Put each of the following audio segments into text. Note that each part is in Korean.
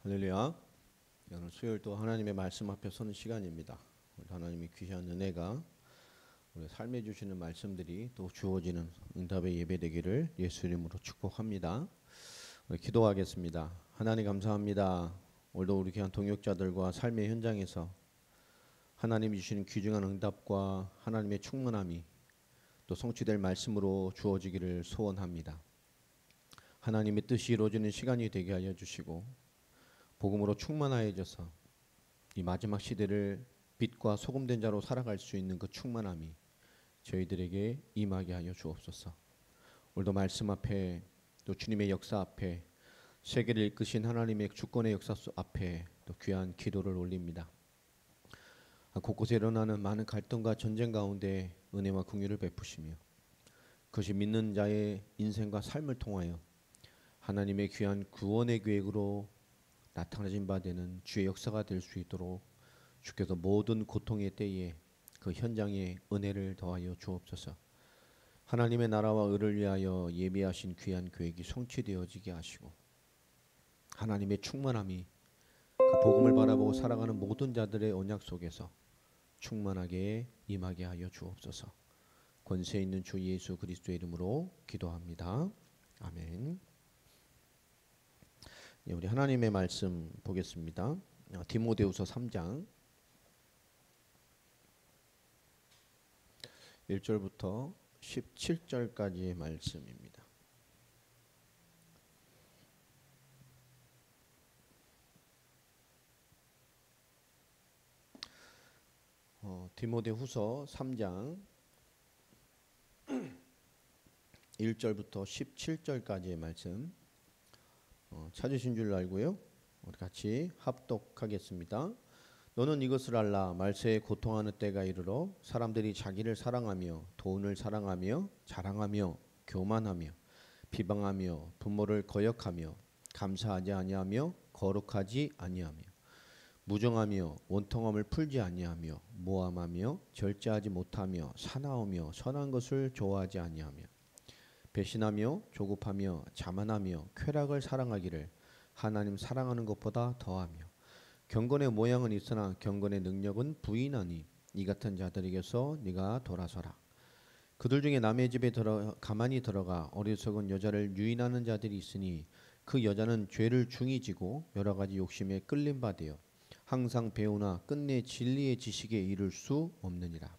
할렐루야. 오늘 수요일 또 하나님의 말씀 앞에 서는 시간입니다. 하나님의 귀한 은혜가 우리 삶에 주시는 말씀들이 또 주어지는 응답의 예배 되기를 예수 이름으로 축복합니다. 우리 기도하겠습니다. 하나님 감사합니다. 오늘도 우리 귀한 동역자들과 삶의 현장에서 하나님이 주시는 귀중한 응답과 하나님의 충만함이 또 성취될 말씀으로 주어지기를 소원합니다. 하나님의 뜻이 이루어지는 시간이 되게 하여 주시고 복음으로 충만하여져서 이 마지막 시대를 빛과 소금된 자로 살아갈 수 있는 그 충만함이 저희들에게 임하게 하여 주옵소서. 오늘도 말씀 앞에 또 주님의 역사 앞에 세계를 이끄신 하나님의 주권의 역사 앞에 또 귀한 기도를 올립니다. 곳곳에 일어나는 많은 갈등과 전쟁 가운데 은혜와 긍휼을 베푸시며 그것이 믿는 자의 인생과 삶을 통하여 하나님의 귀한 구원의 계획으로 나타나진 바 되는 주의 역사가 될 수 있도록 주께서 모든 고통의 때에 그 현장에 은혜를 더하여 주옵소서. 하나님의 나라와 의를 위하여 예비하신 귀한 계획이 성취되어지게 하시고 하나님의 충만함이 그 복음을 바라보고 살아가는 모든 자들의 언약 속에서 충만하게 임하게 하여 주옵소서. 권세 있는 주 예수 그리스도의 이름으로 기도합니다. 아멘. 우리 하나님의 말씀 보겠습니다. 디모데후서 3장 1절부터 17절까지의 말씀입니다. 디모데후서 3장 1절부터 17절까지의 말씀 찾으신 줄 알고요. 우리 같이 합독하겠습니다. 너는 이것을 알라. 말세에 고통하는 때가 이르러 사람들이 자기를 사랑하며 돈을 사랑하며 자랑하며 교만하며 비방하며 부모를 거역하며 감사하지 아니하며 거룩하지 아니하며 무정하며 원통함을 풀지 아니하며 모함하며 절제하지 못하며 사나우며 선한 것을 좋아하지 아니하며 배신하며 조급하며 자만하며 쾌락을 사랑하기를 하나님 사랑하는 것보다 더하며 경건의 모양은 있으나 경건의 능력은 부인하니 이 같은 자들에게서 네가 돌아서라. 그들 중에 남의 집에 가만히 들어가 어리석은 여자를 유인하는 자들이 있으니 그 여자는 죄를 중히 지고 여러 가지 욕심에 끌린 바 되어 항상 배우나 끝내 진리의 지식에 이를 수 없느니라.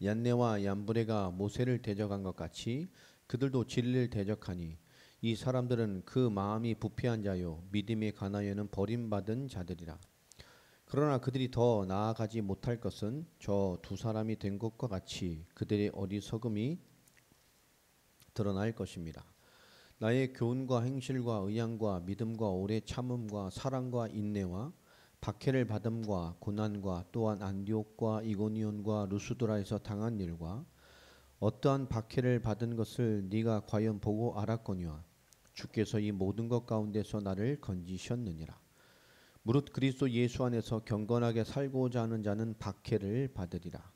얀네와 얀브레가 모세를 대적한 것 같이 그들도 진리를 대적하니 이 사람들은 그 마음이 부패한 자요 믿음에 관하여는 버림받은 자들이라. 그러나 그들이 더 나아가지 못할 것은 저 두 사람이 된 것과 같이 그들의 어리석음이 드러날 것입니다. 나의 교훈과 행실과 의향과 믿음과 오래 참음과 사랑과 인내와 박해를 받음과 고난과 또한 안디옥과 이고니온과 루스드라에서 당한 일과 어떠한 박해를 받은 것을 네가 과연 보고 알았거니와 주께서 이 모든 것 가운데서 나를 건지셨느니라. 무릇 그리스도 예수 안에서 경건하게 살고자 하는 자는 박해를 받으리라.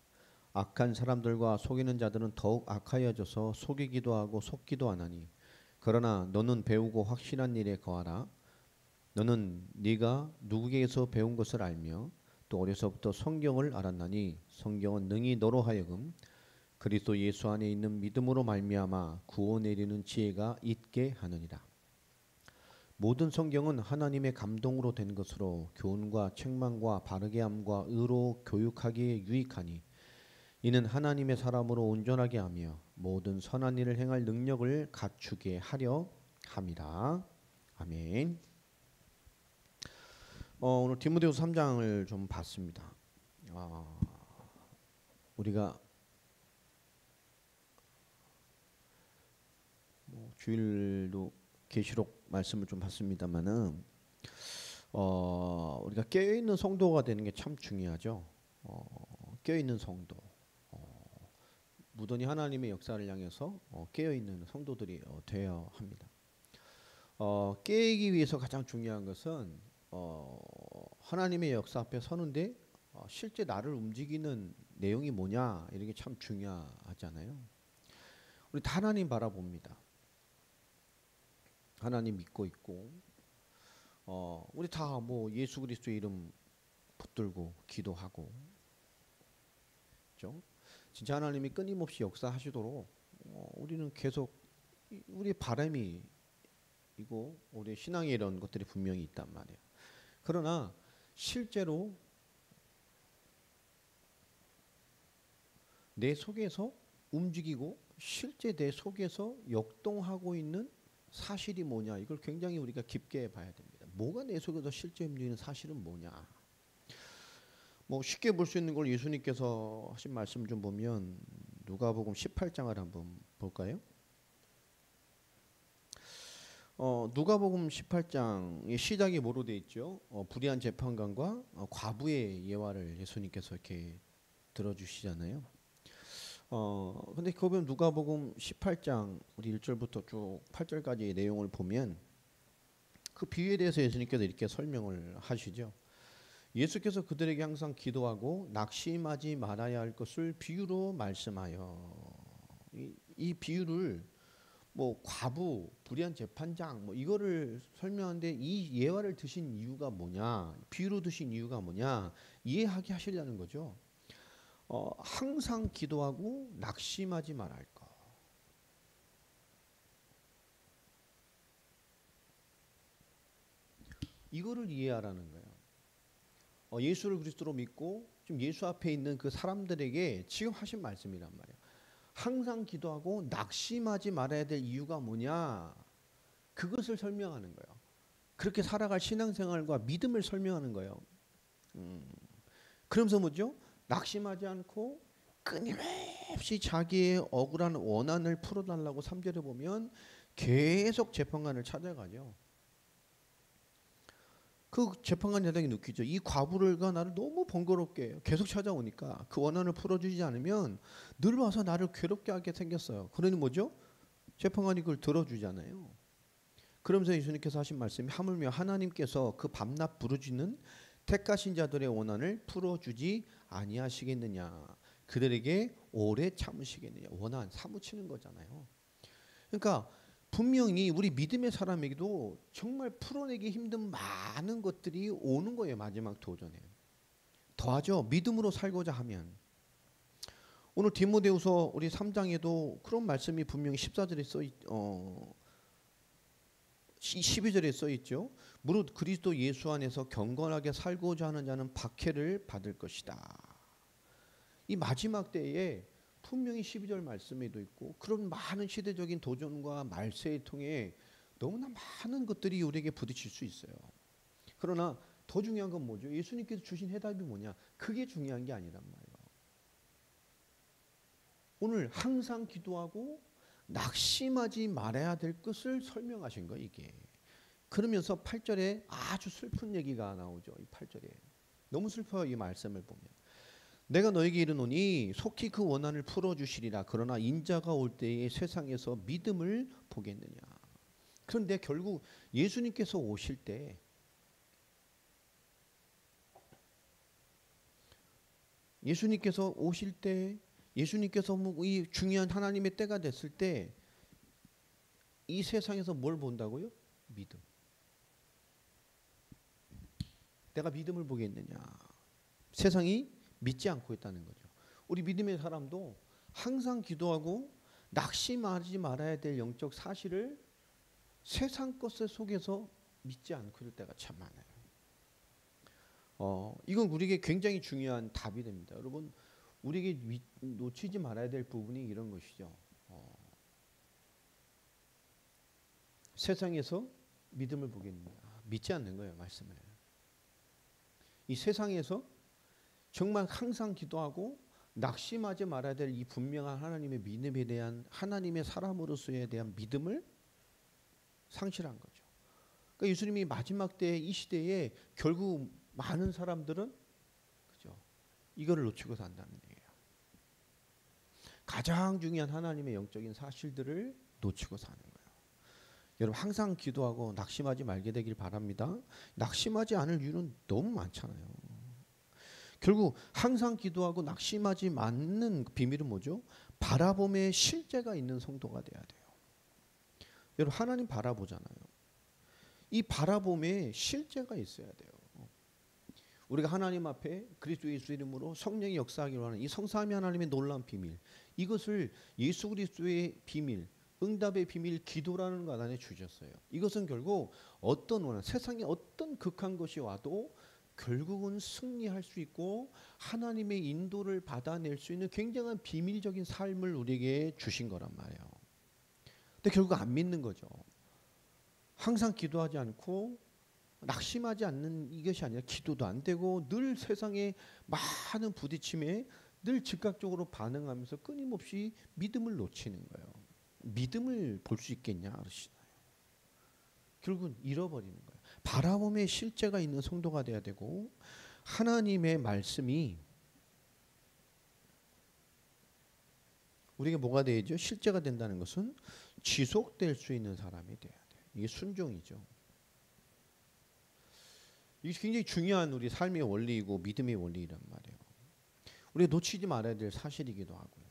악한 사람들과 속이는 자들은 더욱 악하여져서 속이기도 하고 속기도 하나니 그러나 너는 배우고 확신한 일에 거하라. 너는 네가 누구에게서 배운 것을 알며 또 어려서부터 성경을 알았나니 성경은 능히 너로 하여금 그리스도 예수 안에 있는 믿음으로 말미암아 구원에 이르는 지혜가 있게 하느니라. 모든 성경은 하나님의 감동으로 된 것으로 교훈과 책망과 바르게 함과 의로 교육하기에 유익하니 이는 하나님의 사람으로 온전하게 하며 모든 선한 일을 행할 능력을 갖추게 하려 함이라. 아멘. 오늘 디모데후서 3장을 좀 봤습니다. 우리가 주일도 계시록 말씀을 좀 봤습니다만은 우리가 깨어 있는 성도가 되는 게 참 중요하죠. 깨어 있는 성도, 무던히 하나님의 역사를 향해서 깨어 있는 성도들이 되어야 합니다. 깨기 위해서 가장 중요한 것은 하나님의 역사 앞에 서는데 실제 나를 움직이는 내용이 뭐냐 이런 게 참 중요하잖아요. 우리 다 하나님 바라봅니다. 하나님 믿고 있고 우리 다 뭐 예수 그리스도의 이름 붙들고 기도하고, 그렇죠? 진짜 하나님이 끊임없이 역사하시도록 우리는 계속 우리 바람이 이고 우리 신앙에 이런 것들이 분명히 있단 말이에요. 그러나 실제로 내 속에서 움직이고 실제 내 속에서 역동하고 있는 사실이 뭐냐, 이걸 굉장히 우리가 깊게 봐야 됩니다. 뭐가 내 속에서 실제 움직이는 사실은 뭐냐. 뭐 쉽게 볼 수 있는 걸 예수님께서 하신 말씀 좀 보면 누가복음 18장을 한번 볼까요? 누가복음 18장의 시작이 뭐로 되어 있죠? 불의한 재판관과 과부의 예화를 예수님께서 이렇게 들어주시잖아요. 근데 그 보면 누가복음 18장 우리 1절부터 쭉 8절까지의 내용을 보면 그 비유에 대해서 예수님께서 이렇게 설명을 하시죠. 예수께서 그들에게 항상 기도하고 낙심하지 말아야 할 것을 비유로 말씀하여, 이 비유를 뭐 과부, 불의한 재판장 뭐 이거를 설명하는데 이 예화를 드신 이유가 뭐냐, 비유로 드신 이유가 뭐냐 이해하게 하시려는 거죠. 항상 기도하고 낙심하지 말아야 할 것. 이거를 이해하라는 거예요. 예수를 그리스도로 믿고 지금 예수 앞에 있는 그 사람들에게 지금 하신 말씀이란 말이에요. 항상 기도하고 낙심하지 말아야 될 이유가 뭐냐, 그것을 설명하는 거예요. 그렇게 살아갈 신앙생활과 믿음을 설명하는 거예요. 그러면서 뭐죠? 낙심하지 않고 끊임없이 자기의 억울한 원한을 풀어달라고 3절에 보면 계속 재판관을 찾아가죠. 그 재판관 여당이 느끼죠. 이 과부가 나를 너무 번거롭게 계속 찾아오니까 그 원한을 풀어주지 않으면 늘 와서 나를 괴롭게 하게 생겼어요. 그러니 뭐죠? 재판관이 그걸 들어주잖아요. 그러면서 예수님께서 하신 말씀이 하물며 하나님께서 그 밤낮 부르짖는 택하신 자들의 원한을 풀어주지 아니하시겠느냐, 그들에게 오래 참으시겠느냐. 원한 사무치는 거잖아요. 그러니까 분명히 우리 믿음의 사람에게도 정말 풀어내기 힘든 많은 것들이 오는 거예요. 마지막 도전에. 더하죠. 믿음으로 살고자 하면. 오늘 디모데후서 우리 3장에도 그런 말씀이 분명히 14절에 12절에 써 있죠. 무릇 그리스도 예수 안에서 경건하게 살고자 하는 자는 박해를 받을 것이다. 이 마지막 때에 분명히 12절 말씀에도 있고 그런 많은 시대적인 도전과 말세에 통해 너무나 많은 것들이 우리에게 부딪힐 수 있어요. 그러나 더 중요한 건 뭐죠? 예수님께서 주신 해답이 뭐냐? 그게 중요한 게 아니란 말이에요. 오늘 항상 기도하고 낙심하지 말아야 될 것을 설명하신 거예요, 이게. 그러면서 8절에 아주 슬픈 얘기가 나오죠. 이 8절에. 너무 슬퍼요, 이 말씀을 보면. 내가 너에게 이르노니 속히 그 원한을 풀어주시리라. 그러나 인자가 올 때에 세상에서 믿음을 보겠느냐. 그런데 결국 예수님께서 오실 때 예수님께서 이 중요한 하나님의 때가 됐을 때 이 세상에서 뭘 본다고요? 믿음. 내가 믿음을 보겠느냐. 세상이 믿지 않고 있다는 거죠. 우리 믿음의 사람도 항상 기도하고 낙심하지 말아야 될 영적 사실을 세상 것을 속에서 믿지 않고 있을 때가 참 많아요. 이건 우리에게 굉장히 중요한 답이 됩니다. 여러분, 우리에게 놓치지 말아야 될 부분이 이런 것이죠. 세상에서 믿음을 보겠느냐. 믿지 않는 거예요, 말씀을. 이 세상에서 정말 항상 기도하고 낙심하지 말아야 될 이 분명한 하나님의 믿음에 대한, 하나님의 사람으로서에 대한 믿음을 상실한 거죠. 그러니까 예수님이 마지막 때 이 시대에 결국 많은 사람들은 그죠? 이거를 놓치고 산다는 얘기예요. 가장 중요한 하나님의 영적인 사실들을 놓치고 사는 거예요. 여러분, 항상 기도하고 낙심하지 말게 되길 바랍니다. 낙심하지 않을 이유는 너무 많잖아요. 결국 항상 기도하고 낙심하지 않는 비밀은 뭐죠? 바라봄의 실제가 있는 성도가 돼야 돼요. 여러분, 하나님 바라보잖아요. 이 바라봄에 실제가 있어야 돼요. 우리가 하나님 앞에 그리스도 예수 이름으로 성령이 역사하기로 하는 이 성삼위 하나님의 놀라운 비밀, 이것을 예수 그리스도의 비밀, 응답의 비밀, 기도라는 것 안에 주셨어요. 이것은 결국 어떤 원한, 세상에 어떤 극한 것이 와도 결국은 승리할 수 있고 하나님의 인도를 받아낼 수 있는 굉장한 비밀적인 삶을 우리에게 주신 거란 말이에요. 근데 결국 안 믿는 거죠. 항상 기도하지 않고 낙심하지 않는 이것이 아니라 기도도 안 되고 늘 세상에 많은 부딪힘에 늘 즉각적으로 반응하면서 끊임없이 믿음을 놓치는 거예요. 믿음을 볼 수 있겠냐 그러시나요? 결국은 잃어버리는 거예요. 바라봄에 실제가 있는 성도가 돼야 되고 하나님의 말씀이 우리가 뭐가 되죠? 실제가 된다는 것은 지속될 수 있는 사람이 돼야 돼요. 이게 순종이죠. 이게 굉장히 중요한 우리 삶의 원리이고 믿음의 원리란 말이에요. 우리가 놓치지 말아야 될 사실이기도 하고요.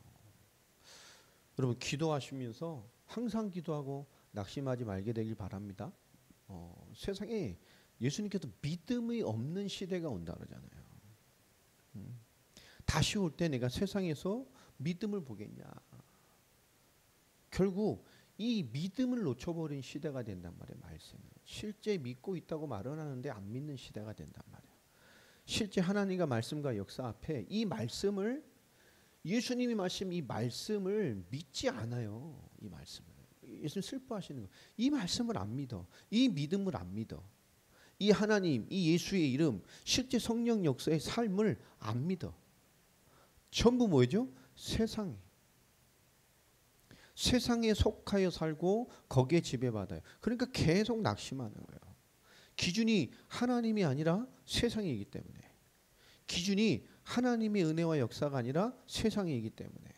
여러분 기도하시면서 항상 기도하고 낙심하지 말게 되길 바랍니다. 세상에 예수님께서 믿음이 없는 시대가 온다 그러잖아요. 다시 올 때 내가 세상에서 믿음을 보겠냐. 결국 이 믿음을 놓쳐버린 시대가 된단 말이에요. 말씀을. 실제 믿고 있다고 말은 하는데 안 믿는 시대가 된단 말이에요. 실제 하나님과 말씀과 역사 앞에 이 말씀을 예수님이 말씀 이 말씀을 믿지 않아요. 이 말씀을. 예수님 슬퍼하시는 거예요. 이 말씀을 안 믿어. 이 믿음을 안 믿어. 이 하나님, 이 예수의 이름, 실제 성령 역사의 삶을 안 믿어. 전부 뭐죠? 세상에 속하여 살고 거기에 지배받아요. 그러니까 계속 낙심하는 거예요. 기준이 하나님이 아니라 세상이기 때문에. 기준이 하나님의 은혜와 역사가 아니라 세상이기 때문에.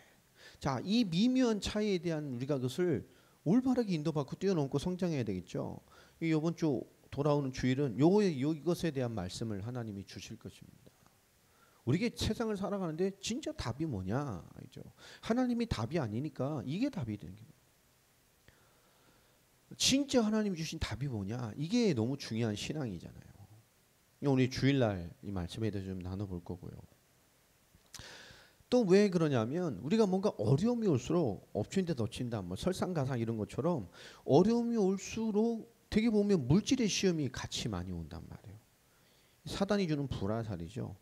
자, 이 미묘한 차이에 대한 우리가 그것을 올바르게 인도받고 뛰어넘고 성장해야 되겠죠. 이번 주 돌아오는 주일은 이것에 대한 말씀을 하나님이 주실 것입니다. 우리가 세상을 살아가는데 진짜 답이 뭐냐? 알죠? 하나님이 답이 아니니까 이게 답이 되는 거예요. 진짜 하나님이 주신 답이 뭐냐? 이게 너무 중요한 신앙이잖아요. 오늘 주일날 이 말씀에 대해서 좀 나눠볼 거고요. 또 왜 그러냐면 우리가 뭔가 어려움이 올수록 엎친 데 덮친다, 뭐 설상가상 이런 것처럼 어려움이 올수록 되게 보면 물질의 시험이 같이 많이 온단 말이에요. 사단이 주는 불화살이죠.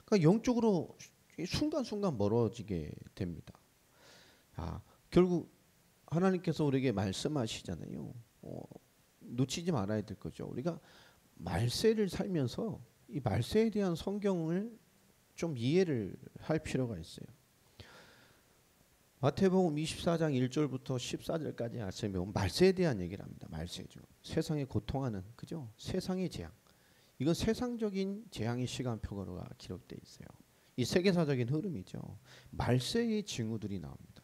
그러니까 영적으로 순간순간 멀어지게 됩니다. 결국 하나님께서 우리에게 말씀하시잖아요. 놓치지 말아야 될 거죠. 우리가 말세를 살면서 이 말세에 대한 성경을 좀 이해를 할 필요가 있어요. 마태복음 24장 1절부터 14절까지 말씀에 보면 말세에 대한 얘기를 합니다. 말세죠. 세상에 고통하는, 그죠? 세상의 재앙. 이건 세상적인 재앙의 시간표가 기록되어 있어요. 이 세계사적인 흐름이죠. 말세의 징후들이 나옵니다.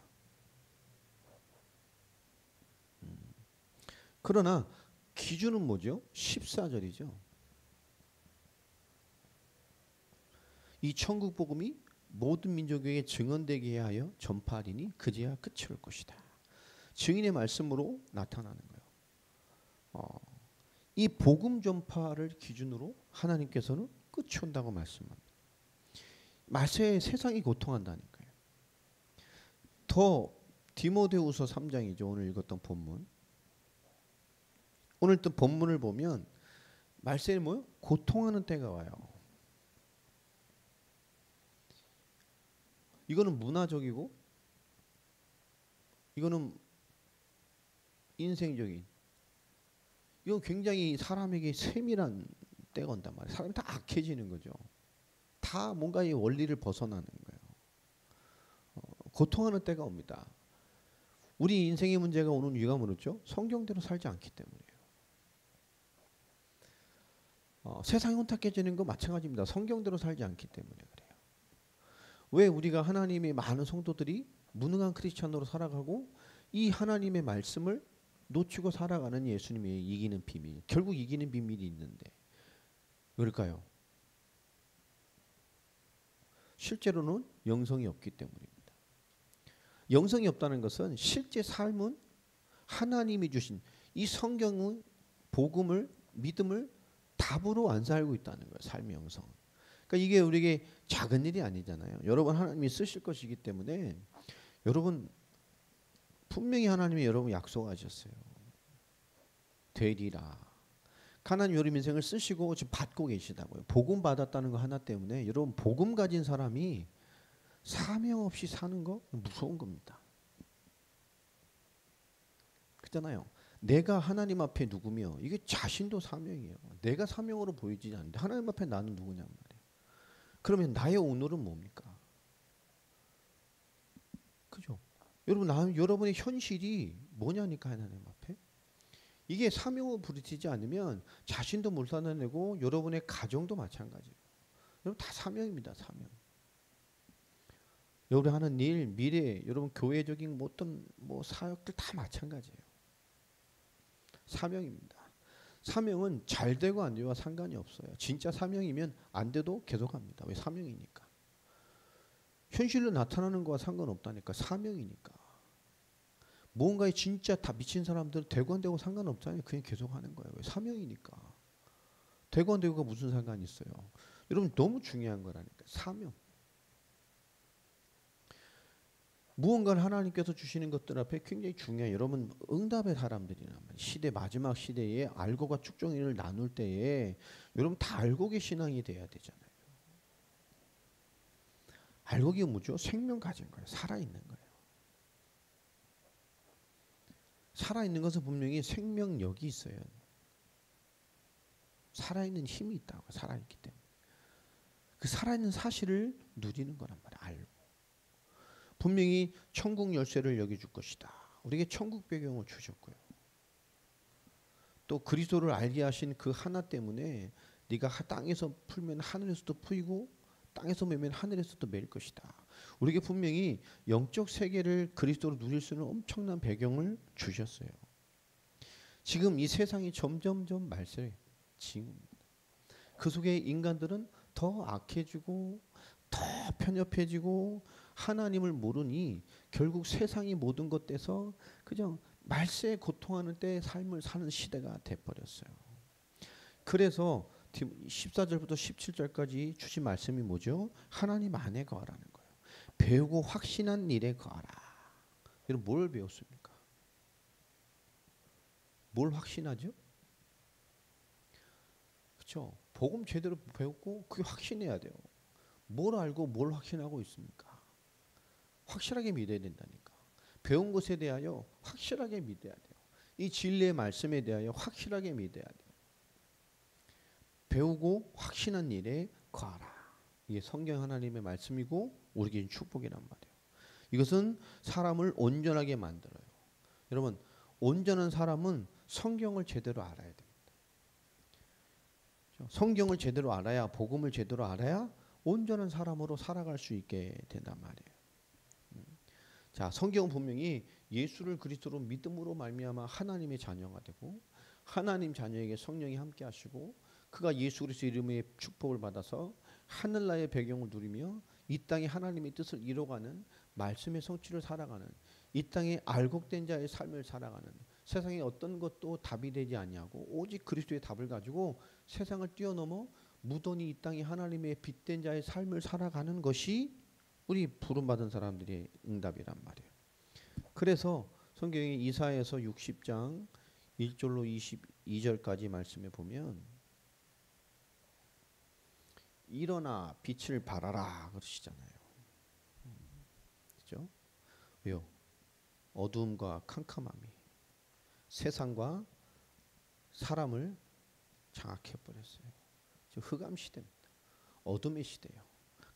그러나 기준은 뭐죠? 14절이죠. 이 천국 복음이 모든 민족에게 증언되게 하여 전파하리니 그제야 끝이 올 것이다. 증인의 말씀으로 나타나는 거예요. 이 복음 전파를 기준으로 하나님께서는 끝이 온다고 말씀합니다. 말세에 세상이 고통한다니까요. 더 디모데후서 3장이죠. 오늘 읽었던 본문. 오늘 또 본문을 보면 말세에 뭐요? 고통하는 때가 와요. 이거는 문화적이고 이거는 인생적인, 이건 굉장히 사람에게 세밀한 때가 온단 말이에요. 사람이 다 악해지는 거죠. 다 뭔가의 원리를 벗어나는 거예요. 고통하는 때가 옵니다. 우리 인생의 문제가 오는 이유가 뭐였죠? 성경대로 살지 않기 때문이에요. 세상이 혼탁해지는 거 마찬가지입니다. 성경대로 살지 않기 때문에 그래요. 왜 우리가 하나님의 많은 성도들이 무능한 크리스천으로 살아가고 이 하나님의 말씀을 놓치고 살아가는 예수님의 이기는 비밀, 결국 이기는 비밀이 있는데 왜일까요? 실제로는 영성이 없기 때문입니다. 영성이 없다는 것은 실제 삶은 하나님이 주신 이 성경의 복음을 믿음을 답으로 안 살고 있다는 거예요. 삶의 형성. 그러니까 이게 우리에게 작은 일이 아니잖아요. 여러분 하나님이 쓰실 것이기 때문에 여러분 분명히 하나님이 여러분 약속하셨어요. 되리라. 가나안 여름 인생을 쓰시고 지금 받고 계시다고요. 복음 받았다는 거 하나 때문에 여러분 복음 가진 사람이 사명 없이 사는 거 무서운 겁니다. 그렇잖아요. 내가 하나님 앞에 누구며 이게 자신도 사명이에요. 내가 사명으로 보이지 않는데 하나님 앞에 나는 누구냔 말이에요. 그러면 나의 오늘은 뭡니까? 그죠? 여러분의 현실이 뭐냐니까 하나님 앞에. 이게 사명으로 부르짖지 않으면 자신도 못 살아내고 여러분의 가정도 마찬가지예요. 여러분 다 사명입니다. 사명. 여러분 하는 일, 미래, 여러분 교회적인 어떤 사역들 다 마찬가지예요. 사명입니다. 사명은 잘 되고 안 되고와 상관이 없어요. 진짜 사명이면 안 돼도 계속합니다. 왜? 사명이니까. 현실로 나타나는 거와 상관없다니까. 사명이니까. 무언가에 진짜 다 미친 사람들 되고 안 되고 상관없잖아요. 그냥 계속하는 거예요. 왜? 사명이니까. 되고 안 되고가 무슨 상관이 있어요. 여러분 너무 중요한 거라니까. 사명. 무언가를 하나님께서 주시는 것들 앞에 굉장히 중요해요. 여러분 응답의 사람들이란 말이에요. 시대 마지막 시대에 알고가 축종일을 나눌 때에 여러분 다 알곡의 신앙이 돼야 되잖아요. 알곡이 뭐죠? 생명 가진 거예요. 살아있는 거예요. 살아있는 것은 분명히 생명력이 있어요. 살아있는 힘이 있다고. 살아있기 때문에. 그 살아있는 사실을 누리는 거란 말이에요. 알고. 분명히 천국 열쇠를 여겨줄 것이다. 우리에게 천국 배경을 주셨고요. 또 그리스도를 알게 하신 그 하나 때문에 네가 땅에서 풀면 하늘에서도 풀이고 땅에서 매면 하늘에서도 매일 것이다. 우리에게 분명히 영적 세계를 그리스도로 누릴 수 있는 엄청난 배경을 주셨어요. 지금 이 세상이 점점점 말세에 지입니다. 그 속에 인간들은 더 악해지고 더 편협해지고 하나님을 모르니 결국 세상이 모든 것 돼서 그냥 말세에 고통하는 때의 삶을 사는 시대가 돼버렸어요. 그래서 14절부터 17절까지 주신 말씀이 뭐죠? 하나님 안에 거하라는 거예요. 배우고 확신한 일에 거하라. 여러분 뭘 배웠습니까? 뭘 확신하죠? 그렇죠? 복음 제대로 배웠고 그게 확신해야 돼요. 뭘 알고 뭘 확신하고 있습니까? 확실하게 믿어야 된다니까. 배운 것에 대하여 확실하게 믿어야 돼요. 이 진리의 말씀에 대하여 확실하게 믿어야 돼요. 배우고 확신한 일에 거하라. 이게 성경 하나님의 말씀이고 우리에게 축복이란 말이에요. 이것은 사람을 온전하게 만들어요. 여러분 온전한 사람은 성경을 제대로 알아야 됩니다. 성경을 제대로 알아야 복음을 제대로 알아야 온전한 사람으로 살아갈 수 있게 된단 말이에요. 자, 성경은 분명히 예수를 그리스도로 믿음으로 말미암아 하나님의 자녀가 되고 하나님 자녀에게 성령이 함께 하시고 그가 예수 그리스도 이름의 축복을 받아서 하늘나라의 배경을 누리며 이 땅에 하나님의 뜻을 이뤄가는 말씀의 성취를 살아가는 이 땅에 알곡된 자의 삶을 살아가는 세상에 어떤 것도 답이 되지 아니하고 오직 그리스도의 답을 가지고 세상을 뛰어넘어 무던히 이 땅에 하나님의 빛된 자의 삶을 살아가는 것이 우리 부름받은 사람들의 응답이란 말이에요. 그래서 성경의 이사야서 60장 1절로 22절까지 말씀에 보면 일어나 빛을 발하라 그러시잖아요. 그렇죠? 왜요? 어두움과 캄캄함이 세상과 사람을 장악해버렸어요. 흑암 시대입니다. 어둠의 시대예요.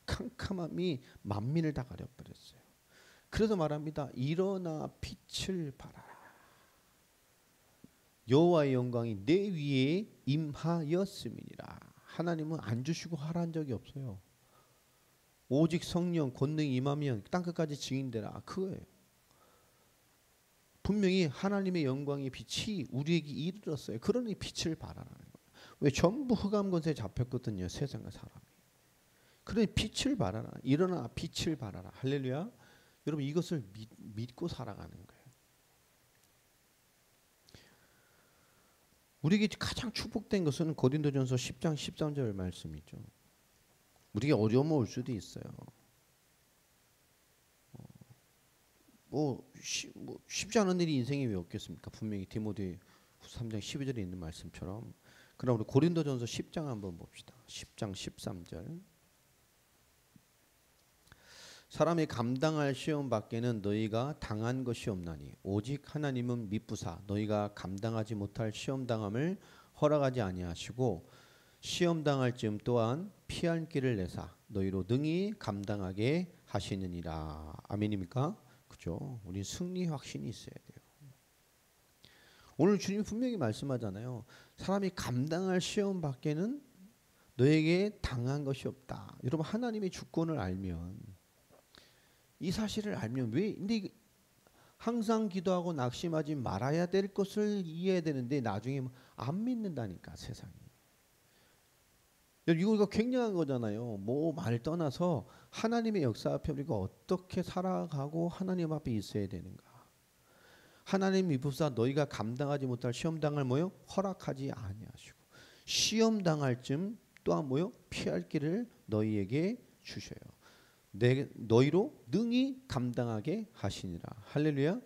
캄캄함이 만민을 다 가려버렸어요. 그래서 말합니다. 일어나 빛을 발하라. 여호와의 영광이 내 위에 임하였음이니라. 하나님은 안 주시고 하라는 적이 없어요. 오직 성령 권능이 임하면 땅끝까지 증인되라. 그거예요. 분명히 하나님의 영광의 빛이 우리에게 이르렀어요. 그러니 빛을 발하라는 거예요. 왜? 전부 흑암 권세에 잡혔거든요. 세상과 사람이. 그러니 빛을 발하라. 일어나 빛을 발하라. 할렐루야. 여러분 이것을 믿고 살아가는 거예요. 우리에게 가장 축복된 것은 고린도전서 10장 13절 말씀이죠. 우리에게 어려움이 올 수도 있어요. 쉽지 않은 일이 인생에 왜 없겠습니까? 분명히 디모데 3장 12절에 있는 말씀처럼. 그럼 우리 고린도전서 10장 한번 봅시다. 10장 13절. 사람이 감당할 시험 밖에는 너희가 당한 것이 없나니 오직 하나님은 미쁘사 너희가 감당하지 못할 시험 당함을 허락하지 아니하시고 시험 당할 즈음 또한 피할 길을 내사 너희로 능히 감당하게 하시느니라. 아멘입니까? 그죠? 우리 승리 확신이 있어야 돼요. 오늘 주님이 분명히 말씀하잖아요. 사람이 감당할 시험 밖에는 너에게 당한 것이 없다. 여러분 하나님의 주권을 알면 이 사실을 알면 근데 항상 기도하고 낙심하지 말아야 될 것을 이해해야 되는데 나중에 안 믿는다니까 세상이. 이거 굉장한 거잖아요. 뭐 말 떠나서 하나님의 역사 앞에 우리가 어떻게 살아가고 하나님 앞에 있어야 되는가. 하나님 미쁘사 너희가 감당하지 못할 시험 당할 뭐요? 허락하지 아니하시고 시험 당할 쯤 또한 뭐요? 피할 길을 너희에게 주셔요. 너희로 능히 감당하게 하시니라. 할렐루야.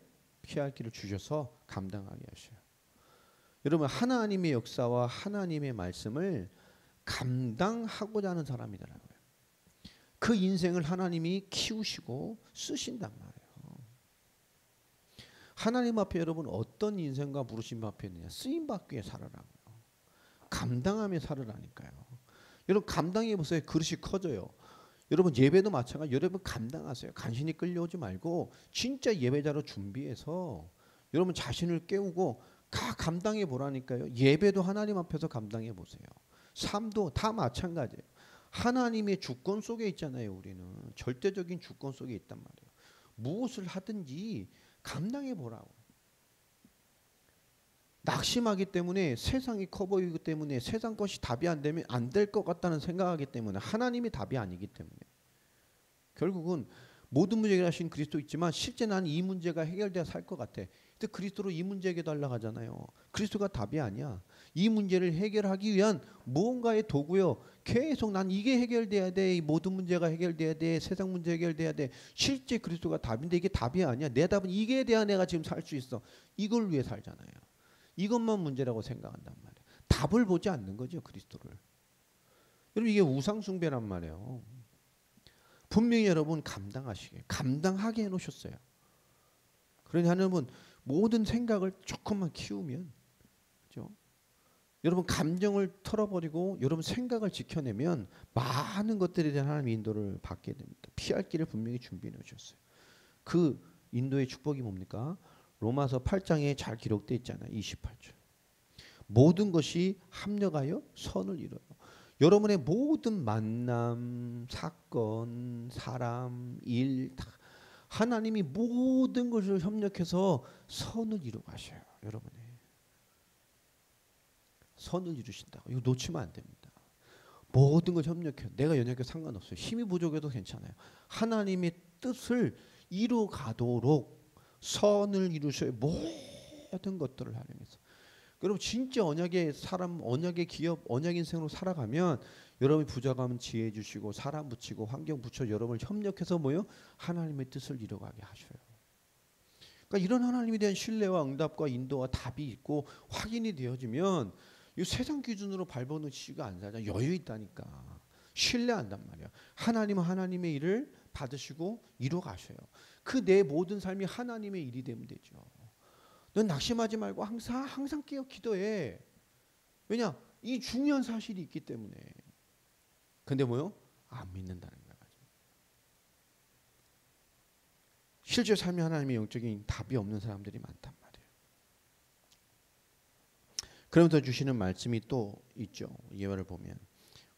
피할 길을 주셔서 감당하게 하셔요. 여러분 하나님의 역사와 하나님의 말씀을 감당하고자 하는 사람이더라고요. 그 인생을 하나님이 키우시고 쓰신단 말이에요. 하나님 앞에 여러분 어떤 인생과 부르심 앞에 있느냐. 쓰임받기 위해 살아라고요. 감당하며 살으라니까요. 여러분 감당해 보세요. 그릇이 커져요. 여러분 예배도 마찬가지. 여러분 감당하세요. 간신히 끌려오지 말고 진짜 예배자로 준비해서 여러분 자신을 깨우고 다 감당해 보라니까요. 예배도 하나님 앞에서 감당해 보세요. 삶도 다 마찬가지예요. 하나님의 주권 속에 있잖아요. 우리는 절대적인 주권 속에 있단 말이에요. 무엇을 하든지 감당해 보라고. 낙심하기 때문에 세상이 커 보이기 때문에 세상 것이 답이 안 되면 안 될 것 같다는 생각하기 때문에 하나님이 답이 아니기 때문에 결국은 모든 문제 해결하신 그리스도 있지만 실제 나는 이 문제가 해결돼야 살 것 같아. 근데 그리스도로 이 문제 해결하려고 하잖아요. 그리스도가 답이 아니야. 이 문제를 해결하기 위한 무언가의 도구요. 계속 난 이게 해결돼야 돼. 이 모든 문제가 해결돼야 돼. 세상 문제 해결돼야 돼. 실제 그리스도가 답인데 이게 답이 아니야. 내 답은 이게 돼야 내가 지금 살 수 있어. 이걸 위해 살잖아요. 이것만 문제라고 생각한단 말이에요. 답을 보지 않는 거죠. 그리스도를. 여러분 이게 우상숭배란 말이에요. 분명히 여러분 감당하게 해놓으셨어요. 그러니 하나님은 모든 생각을 조금만 키우면, 그렇죠? 여러분 감정을 털어버리고 여러분 생각을 지켜내면 많은 것들에 대한 하나님의 인도를 받게 됩니다. 피할 길을 분명히 준비해 놓으셨어요. 그 인도의 축복이 뭡니까? 로마서 8장에 잘 기록되어 있잖아요. 28절. 모든 것이 합력하여 선을 이뤄요. 여러분의 모든 만남, 사건, 사람, 일 다 하나님이 모든 것을 협력해서 선을 이루어 가셔요. 여러분의 선을 이루신다고. 이거 놓치면 안 됩니다. 모든 걸 협력해요. 내가 연약해도 상관없어요. 힘이 부족해도 괜찮아요. 하나님의 뜻을 이루어 가도록 선을 이루셔요. 모든 것들을 활용해서. 여러분 진짜 언약의 사람, 언약의 기업, 언약 인생으로 살아가면 여러분이 부족하면 지혜 주시고 사람 붙이고 환경 붙여 여러분을 협력해서 뭐요? 하나님의 뜻을 이뤄가게 하셔요. 그러니까 이런 하나님에 대한 신뢰와 응답과 인도와 답이 있고 확인이 되어지면 이 세상 기준으로 발버둥 치가 안 살잖아. 여유 있다니까. 신뢰한단 말이야. 하나님은 하나님의 일을 받으시고 이뤄 가셔요. 그 내 모든 삶이 하나님의 일이 되면 되죠. 넌 낙심하지 말고 항상 깨어 기도해. 왜냐? 이 중요한 사실이 있기 때문에. 근데 뭐요? 안 믿는다는 거야. 실제 삶이 하나님의 영적인 답이 없는 사람들이 많단 말이에요. 그러면서 주시는 말씀이 또 있죠. 예화를 보면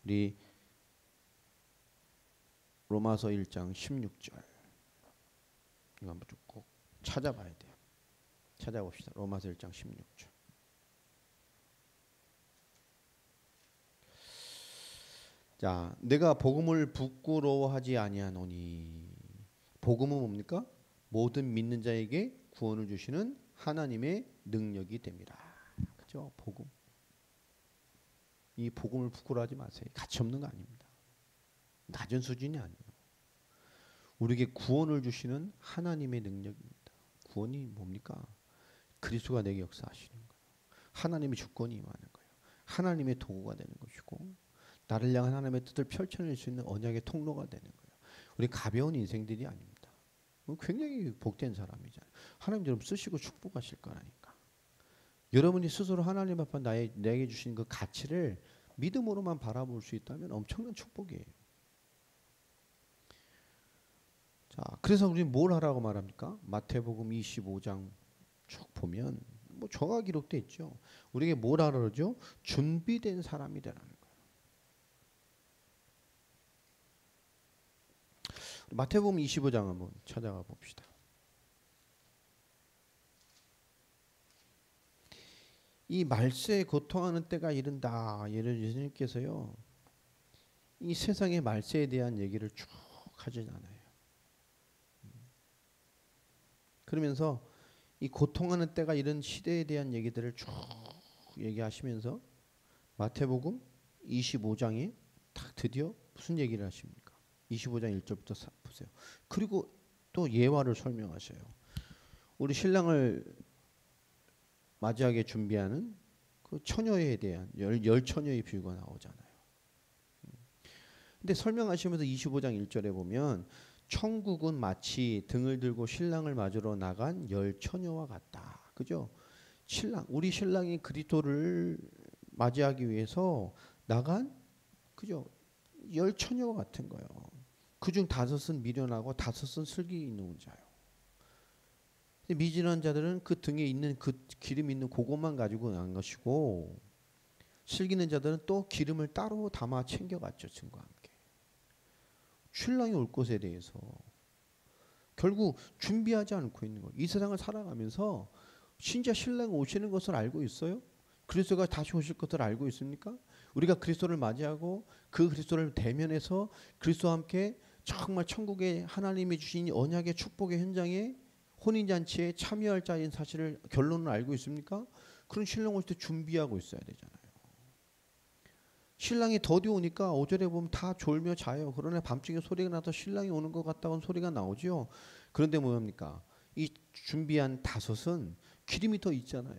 우리 로마서 1장 16절 이거 한번 꼭 찾아봐야 돼요. 찾아봅시다. 로마서 1장 16절. 자, 내가 복음을 부끄러워하지 아니하노니. 복음은 뭡니까? 모든 믿는 자에게 구원을 주시는 하나님의 능력이 됩니다. 그렇죠? 복음. 이 복음을 부끄러워하지 마세요. 가치 없는 거 아닙니다. 낮은 수준이 아니에요. 우리에게 구원을 주시는 하나님의 능력입니다. 구원이 뭡니까? 그리스도가 내게 역사하시는 거예요. 하나님의 주권이 임하는 거예요. 하나님의 도구가 되는 것이고 나를 향한 하나님의 뜻을 펼쳐낼 수 있는 언약의 통로가 되는 거예요. 우리 가벼운 인생들이 아닙니다. 굉장히 복된 사람이잖아요. 하나님 여러분 쓰시고 축복하실 거라니까. 여러분이 스스로 하나님 앞에 내게 주신 그 가치를 믿음으로만 바라볼 수 있다면 엄청난 축복이에요. 자, 그래서 우리는 뭘 하라고 말합니까? 마태복음 25장 쭉 보면 뭐 저가 기록돼 있죠. 우리에게 뭘 하라 그러죠? 준비된 사람이 되라는 거예요. 마태복음 25장 한번 찾아가 봅시다. 이 말세에 고통하는 때가 이른다. 예수님께서요. 이 세상의 말세에 대한 얘기를 쭉 하잖아요. 그러면서 이 고통하는 때가 이런 시대에 대한 얘기들을 쭉 얘기하시면서 마태복음 25장에 딱 드디어 무슨 얘기를 하십니까? 25장 1절부터 보세요. 그리고 또 예화를 설명하셔요. 우리 신랑을 맞이하게 준비하는 그 처녀에 대한 열 처녀의 비유가 나오잖아요. 근데 설명하시면서 25장 1절에 보면 천국은 마치 등을 들고 신랑을 맞으러 나간 열 처녀와 같다. 그죠? 우리 신랑이 그리스도를 맞이하기 위해서 나간 그죠? 열 처녀와 같은 거예요. 그중 5은 미련하고 5은 슬기 있는 자요. 미진한 자들은 그 등에 있는 그 기름 있는 그것만 가지고 난 것이고 슬기는 자들은 또 기름을 따로 담아 챙겨갔죠. 증과 함께. 신랑이 올 것에 대해서 결국 준비하지 않고 있는 거예요. 이 세상을 살아가면서 진짜 신랑이 오시는 것을 알고 있어요? 그리스도가 다시 오실 것을 알고 있습니까? 우리가 그리스도를 맞이하고 그 그리스도를 대면해서 그리스도와 함께 정말 천국의 하나님이 주신 언약의 축복의 현장에 혼인잔치에 참여할 자인 사실을 결론을 알고 있습니까? 그런 신랑 올 때 준비하고 있어야 되잖아요. 신랑이 더디 오니까 5절에 보면 다 졸며 자요. 그러나 밤중에 소리가 나서 신랑이 오는 것 같다는 소리가 나오죠. 그런데 뭐합니까? 이 준비한 5은 기름이 더 있잖아요.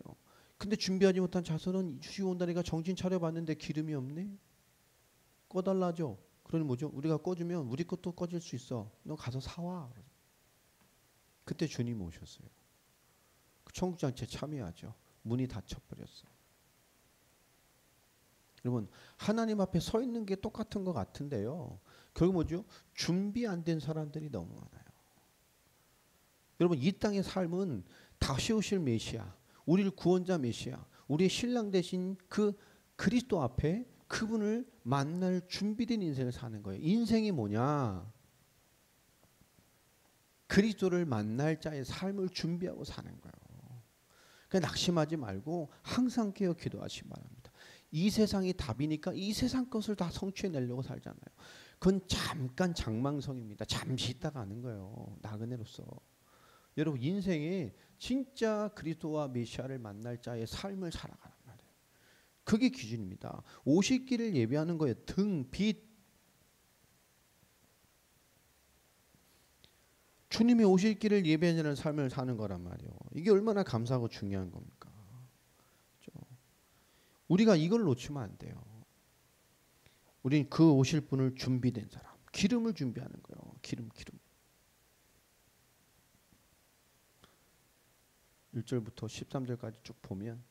근데 준비하지 못한 자손은 주시 온다니까 정신 차려봤는데 기름이 없네. 꺼달라죠. 그러니 뭐죠? 우리가 꺼주면 우리 것도 꺼질 수 있어. 너 가서 사와. 그때 주님이 오셨어요. 그 천국잔치에 참여하죠. 문이 닫혀버렸어. 여러분 하나님 앞에 서 있는 게 똑같은 것 같은데요. 결국 뭐죠? 준비 안 된 사람들이 너무 많아요. 여러분 이 땅의 삶은 다시 오실 메시아, 우리를 구원자 메시아, 우리의 신랑 되신 그 그리스도 앞에 그분을 만날 준비된 인생을 사는 거예요. 인생이 뭐냐? 그리스도를 만날 자의 삶을 준비하고 사는 거예요. 그러니까 낙심하지 말고 항상 깨어 기도하시기 바랍니다. 이 세상이 답이니까 이 세상 것을 다 성취해내려고 살잖아요. 그건 잠깐 장망성입니다. 잠시 있다가 하는 거예요. 나그네로서. 여러분 인생에 진짜 그리스도와 메시아를 만날 자의 삶을 살아가란 말이에요. 그게 기준입니다. 오실 길을 예비하는 거예요. 등, 빛. 주님이 오실 길을 예배하는 삶을 사는 거란 말이에요. 이게 얼마나 감사하고 중요한 겁니까? 우리가 이걸 놓치면 안 돼요. 우린 그 오실 분을 준비된 사람, 기름을 준비하는 거예요. 기름. 1절부터 13절까지 쭉 보면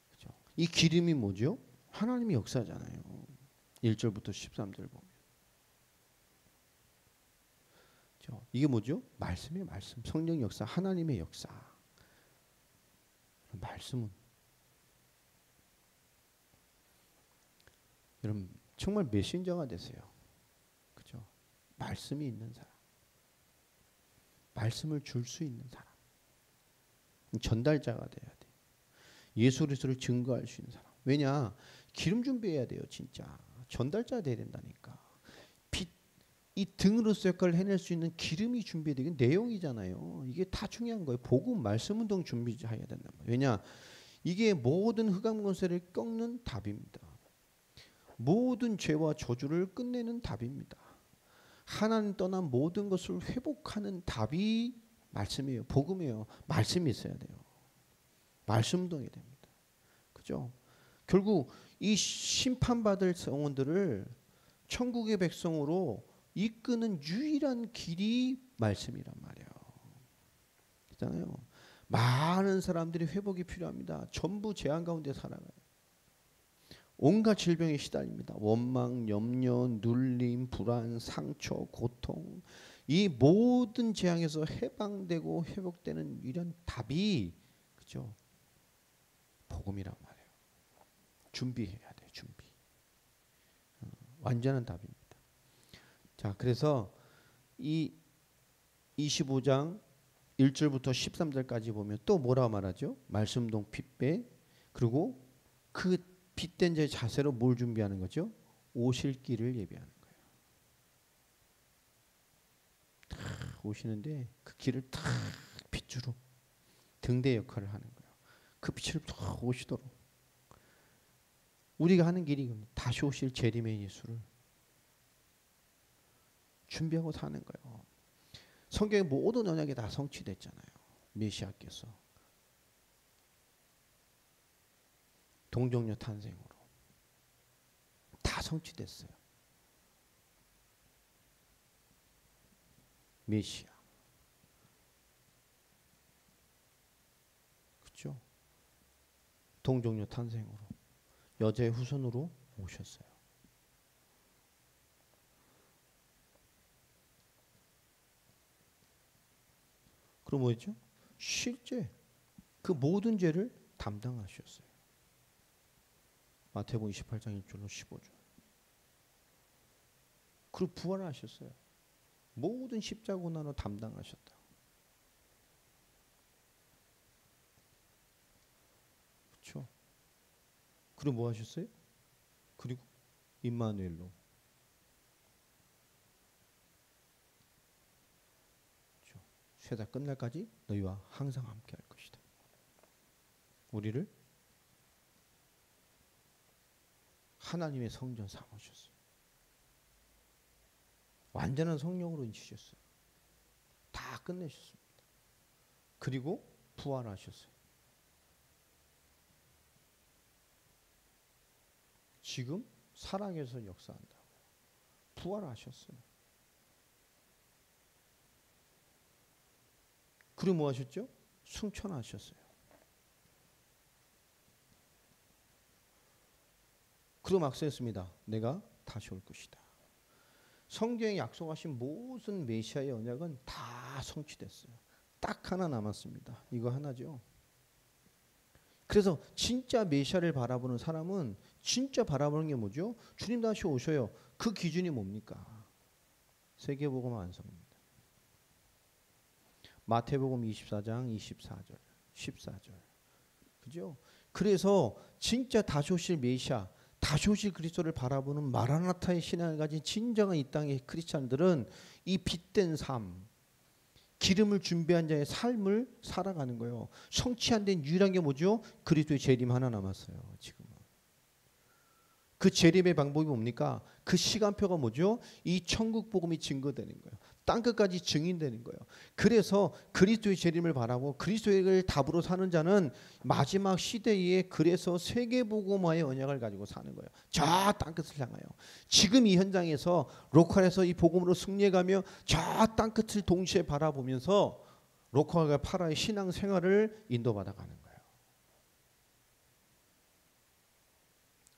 그렇죠? 이 기름이 뭐죠? 하나님의 역사잖아요. 1절부터 13절 보면 그렇죠? 이게 뭐죠? 말씀의 말씀, 성령 역사, 하나님의 역사. 말씀은 여러분 정말 메신저가 되세요. 그죠? 말씀이 있는 사람, 말씀을 줄 수 있는 사람, 전달자가 돼야 돼. 예수 그리스도를 증거할 수 있는 사람. 왜냐? 기름 준비해야 돼요. 진짜 전달자 돼야 된다니까. 빛, 이 등으로서 역할을 해낼 수 있는 기름이 준비되긴 내용이잖아요. 이게 다 중요한 거예요. 복음, 말씀 운동 준비해야 된단 말이에요. 왜냐? 이게 모든 흑암 권세를 꺾는 답입니다. 모든 죄와 저주를 끝내는 답입니다. 하나님 떠난 모든 것을 회복하는 답이 말씀이에요. 복음이에요. 말씀이 있어야 돼요. 말씀 운동이 됩니다. 그죠? 결국 이 심판받을 영혼들을 천국의 백성으로 이끄는 유일한 길이 말씀이란 말이에요. 그렇잖아요. 많은 사람들이 회복이 필요합니다. 전부 재앙 가운데 살아가요. 온갖 질병에 시달립니다. 원망, 염려, 눌림, 불안, 상처, 고통, 이 모든 재앙에서 해방되고 회복되는 유일한 답이 그죠? 복음이란 말이에요. 준비해야 돼요. 준비. 완전한 답입니다. 자, 그래서 이 25장 1절부터 13절까지 보면 또 뭐라고 말하죠? 말씀동 핏배, 그리고 그 핏된 자의 자세로 뭘 준비하는 거죠? 오실 길을 예비하는 거예요. 탁 오시는데 그 길을 탁 핏줄로 등대 역할을 하는 거예요. 그 빛을 탁 오시도록. 우리가 하는 길이 다시 오실 재림의 예수를 준비하고 사는 거예요. 성경의 모든 언약이 다 성취됐잖아요. 메시아께서 동정녀 탄생으로 다 성취됐어요. 메시아. 그렇죠? 동정녀 탄생으로 여자의 후손으로 오셨어요. 그럼 뭐였죠? 실제 그 모든 죄를 담당하셨어요. 마태복음 28장 1절로 15절. 그리고 부활하셨어요. 모든 십자가 고난을 담당하셨다. 그렇죠? 그리고 뭐 하셨어요? 그리고 임마누엘로 세상 끝날까지 너희와 항상 함께 할 것이다. 우리를 하나님의 성전 삼으셨어요. 완전한 성령으로 인치셨어요. 다 끝내셨습니다. 그리고 부활하셨어요. 지금 살아계셔서 역사한다고요. 부활하셨어요. 그리고 뭐 하셨죠? 승천하셨어요. 그리고 막서했습니다. 내가 다시 올 것이다. 성경에 약속하신 모든 메시아의 언약은 다 성취됐어요. 딱 하나 남았습니다. 이거 하나죠. 그래서 진짜 메시아를 바라보는 사람은 진짜 바라보는 게 뭐죠? 주님 다시 오셔요. 그 기준이 뭡니까? 세계복음 완성입니다. 마태복음 24장 24절, 14절. 그죠? 그래서 진짜 다시 오실 메시아, 다시 오실 그리스도를 바라보는 마라나타의 신앙을 가진 진정한 이 땅의 크리스찬들은 이 빛된 삶, 기름을 준비한 자의 삶을 살아가는 거예요. 성취 안 된 유일한 게 뭐죠? 그리스도의 재림 하나 남았어요. 지금은. 그 재림의 방법이 뭡니까? 그 시간표가 뭐죠? 이 천국 복음이 증거되는 거예요. 땅끝까지 증인되는 거예요. 그래서 그리스도의 재림을 바라고 그리스도를 답으로 사는 자는 마지막 시대에 그래서 세계복음화의 언약을 가지고 사는 거예요. 저 땅끝을 향하여. 지금 이 현장에서 로컬에서 이 복음으로 승리해가며 저 땅끝을 동시에 바라보면서 로컬과 파라의 신앙생활을 인도받아가는 거예요.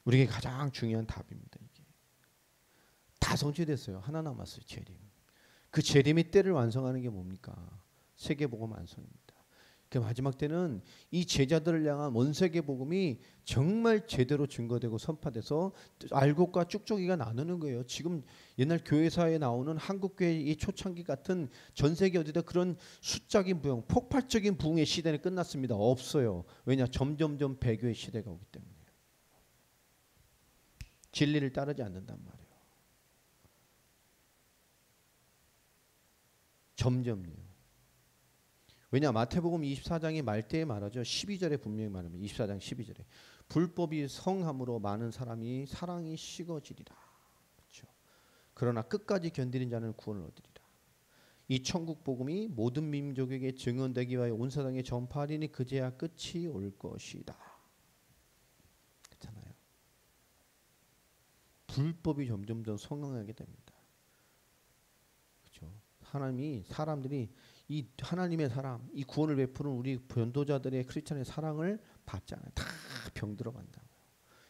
우리에게 가장 중요한 답입니다. 이게 다 성취됐어요. 하나 남았어요. 재림. 그 재림의 때를 완성하는 게 뭡니까? 세계복음 완성입니다. 그 마지막 때는 이 제자들을 향한 원세계 복음이 정말 제대로 증거되고 선포돼서 알곡과 쭉쭉이가 나누는 거예요. 지금 옛날 교회사에 나오는 한국교회의 초창기 같은 전 세계 어디다 그런 숫자적인 부흥, 폭발적인 부흥의 시대는 끝났습니다. 없어요. 왜냐? 점점점 배교의 시대가 오기 때문에. 진리를 따르지 않는단 말이에요. 점점요. 왜냐 마태복음 24장의 말때에 말하죠. 12절에 분명히 말합니다. 24장 12절에 불법이 성함으로 많은 사람이 사랑이 식어지리라. 그렇죠. 그러나 끝까지 견디는 자는 구원을 얻으리라. 이 천국 복음이 모든 민족에게 증언되기 위하여 온 세상에 전파하리니 그제야 끝이 올 것이다. 그렇잖아요. 불법이 점점점 성행하게 됩니다. 그렇죠. 하나님이 사람들이 이 하나님의 사람, 이 구원을 베푸는 우리 변도자들의 크리스천의 사랑을 받잖아요. 다 병들어 간다고요.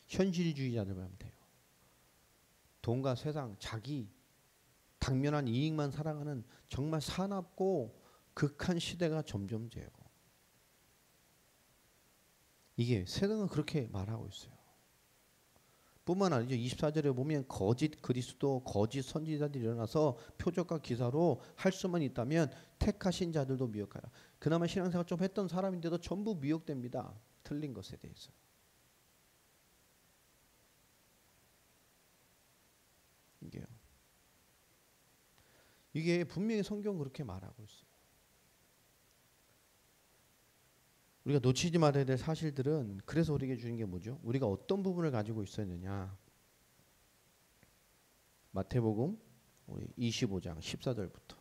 현실주의자들만 하면 돼요. 돈과 세상, 자기 당면한 이익만 사랑하는 정말 사납고 극한 시대가 점점 돼요. 이게 세상은 그렇게 말하고 있어요. 뿐만 아니죠. 24절에 보면 거짓 그리스도, 거짓 선지자들이 일어나서 표적과 기사로 할 수만 있다면 택하신 자들도 미혹하여. 그나마 신앙생활 좀 했던 사람인데도 전부 미혹됩니다. 틀린 것에 대해서. 이게 분명히 성경 그렇게 말하고 있어요. 우리가 놓치지 말아야 될 사실들은 그래서 우리에게 주는 게 뭐죠? 우리가 어떤 부분을 가지고 있었느냐. 마태복음 우리 25장 14절부터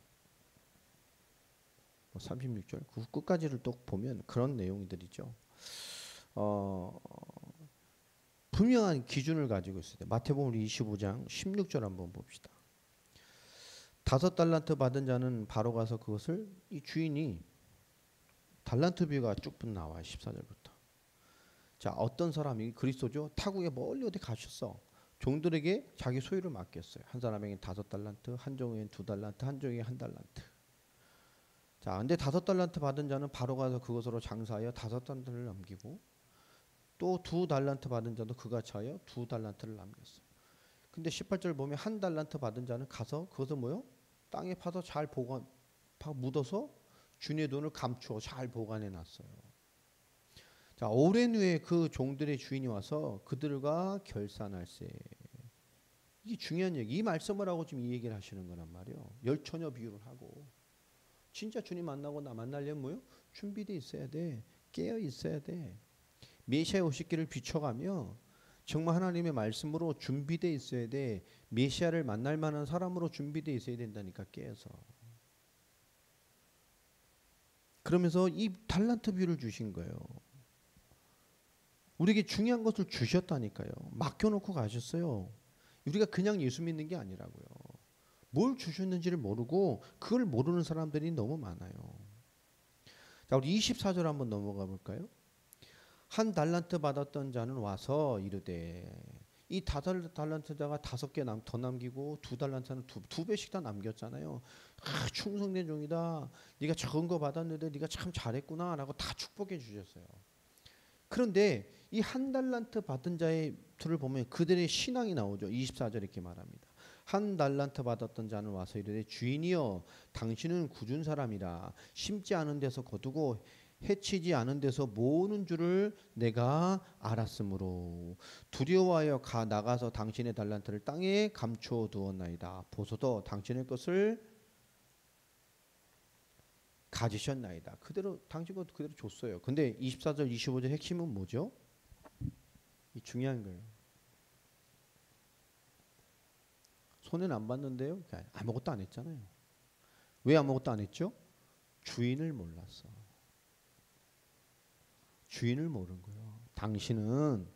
36절 그 끝까지를 또 보면 그런 내용들이죠. 분명한 기준을 가지고 있어요. 마태복음 25장 16절 한번 봅시다. 5달란트 받은 자는 바로 가서 그것을 이 주인이 달란트 비유가 쭉 나와요. 14절부터. 자, 어떤 사람이 그리스도죠. 타국에 멀리 어디 가셨어. 종들에게 자기 소유를 맡겼어요. 한 사람에게 5달란트, 한 종에게 2달란트, 한 종에게 1달란트. 자, 근데 5달란트 받은 자는 바로 가서 그것으로 장사하여 5달란트를 남기고 또 2달란트 받은 자도 그같이 하여 2달란트를 남겼어요. 근데 18절 보면 1달란트 받은 자는 가서 그것을 뭐요? 땅에 파서 잘 묻어서 주인의 돈을 감추어 잘 보관해 놨어요. 자, 오랜 후에 그 종들의 주인이 와서 그들과 결산할세. 이게 중요한 얘기. 이 말씀을 하고 지금 이 얘기를 하시는 거란 말이에요. 열처녀 비유를 하고. 진짜 주님 만나고 나 만나려면 뭐요? 준비돼 있어야 돼. 깨어 있어야 돼. 메시아 오시기를 비춰가며 정말 하나님의 말씀으로 준비돼 있어야 돼. 메시아를 만날 만한 사람으로 준비돼 있어야 된다니까 깨어서. 그러면서 이 달란트 비유를 주신 거예요. 우리에게 중요한 것을 주셨다니까요. 맡겨놓고 가셨어요. 우리가 그냥 예수 믿는 게 아니라고요. 뭘 주셨는지를 모르고 그걸 모르는 사람들이 너무 많아요. 자, 우리 24절 한번 넘어가 볼까요? 1달란트 받았던 자는 와서 이르되 이 5달란트자가 5개 더 남기고 2달란트는 두 배씩 다 남겼잖아요. 충성된 종이다. 네가 적은 거 받았는데 네가 참 잘했구나 라고 다 축복해 주셨어요. 그런데 이 1달란트 받은 자의 둘을 보면 그들의 신앙이 나오죠. 24절에 이렇게 말합니다. 1달란트 받았던 자는 와서 이르되 주인이여 당신은 굳은 사람이라 심지 않은 데서 거두고 해치지 않은 데서 모으는 줄을 내가 알았으므로 두려워하여 나가서 당신의 달란트를 땅에 감추어 두었나이다. 보소서 당신의 것을 가지셨나이다. 그대로 당신 것 그대로 줬어요. 근데 24절 25절 핵심은 뭐죠? 이 중요한 거예요. 손해는 안 봤는데요. 아무것도 안 했잖아요. 왜 아무것도 안 했죠? 주인을 몰랐어. 주인을 모르는 거예요. 당신은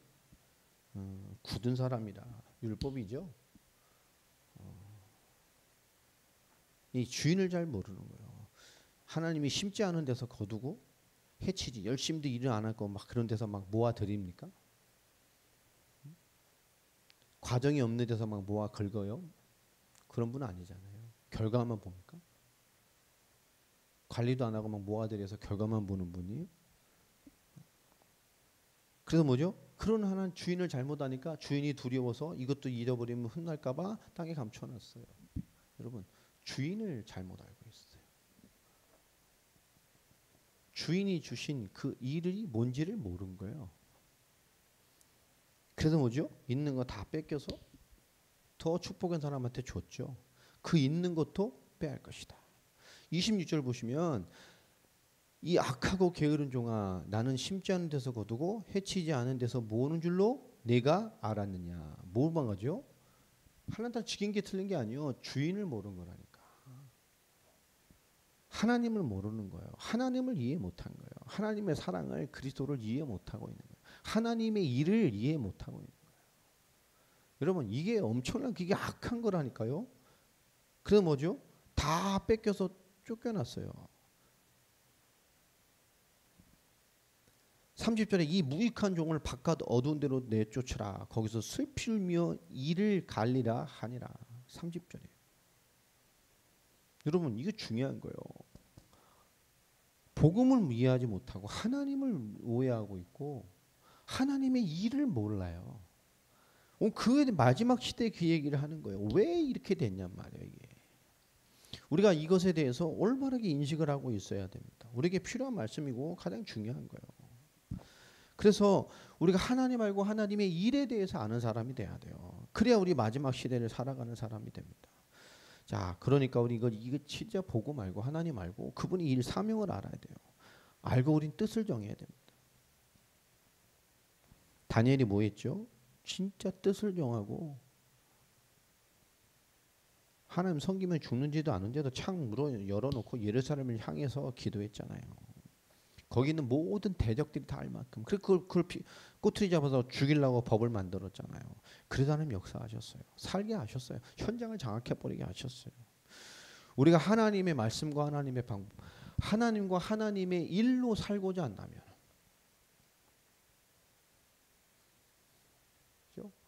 굳은 사람이라. 율법이죠. 이 주인을 잘 모르는 거예요. 하나님이 심지 않은 데서 거두고 해치지. 열심히도 일을 안 할 거 막 그런 데서 막 모아 드립니까? 과정이 없는 데서 막 모아 긁어요? 그런 분은 아니잖아요. 결과만 봅니까? 관리도 안 하고 막 모아들여서 결과만 보는 분이에요? 그래서 뭐죠? 그런 하나는 주인을 잘못하니까 주인이 두려워서 이것도 잃어버리면 혼날까봐 땅에 감춰놨어요. 여러분, 주인을 잘못 알고 있어요. 주인이 주신 그 일이 뭔지를 모르는 거예요. 그래서 뭐죠? 있는 거 다 뺏겨서 더 축복한 사람한테 줬죠. 그 있는 것도 빼앗을 것이다. 26절 보시면 이 악하고 게으른 종아, 나는 심지 않은 데서 거두고 해치지 않은 데서 모으는 줄로 내가 알았느냐. 뭐만 가죠? 하나님 지킨 게 틀린 게 아니요, 주인을 모르는 거라니까. 하나님을 모르는 거예요. 하나님을 이해 못한 거예요. 하나님의 사랑을, 그리스도를 이해 못하고 있는 거예요. 하나님의 일을 이해 못하고 있는 거예요. 여러분, 이게 엄청난, 그게 악한 거라니까요. 그래서 뭐죠? 다 뺏겨서 쫓겨났어요. 30절에 이 무익한 종을 바깥 어두운 데로 내쫓으라. 거기서 슬피 울며 이를 갈리라 하니라. 30절에. 여러분, 이게 중요한 거예요. 복음을 이해하지 못하고 하나님을 오해하고 있고 하나님의 일을 몰라요. 그 마지막 시대에 그 얘기를 하는 거예요. 왜 이렇게 됐냔 말이에요. 이게. 우리가 이것에 대해서 올바르게 인식을 하고 있어야 됩니다. 우리에게 필요한 말씀이고 가장 중요한 거예요. 그래서 우리가 하나님 알고 하나님의 일에 대해서 아는 사람이 돼야 돼요. 그래야 우리 마지막 시대를 살아가는 사람이 됩니다. 자, 그러니까 우리 이거 진짜 복음 알고 하나님 알고 그분의 일 사명을 알아야 돼요. 알고 우린 뜻을 정해야 됩니다. 다니엘이 뭐 했죠? 진짜 뜻을 정하고 하나님 섬기면 죽는지도 않은데도 창 문을 열어놓고 예루살렘을 향해서 기도했잖아요. 거기 있는 모든 대적들이 다 알 만큼. 그걸 꼬투리 잡아서 죽이려고 법을 만들었잖아요. 그래서 하나님 역사하셨어요. 살게 하셨어요. 현장을 장악해버리게 하셨어요. 우리가 하나님의 말씀과 하나님의 방법, 하나님과 하나님의 일로 살고자 한다면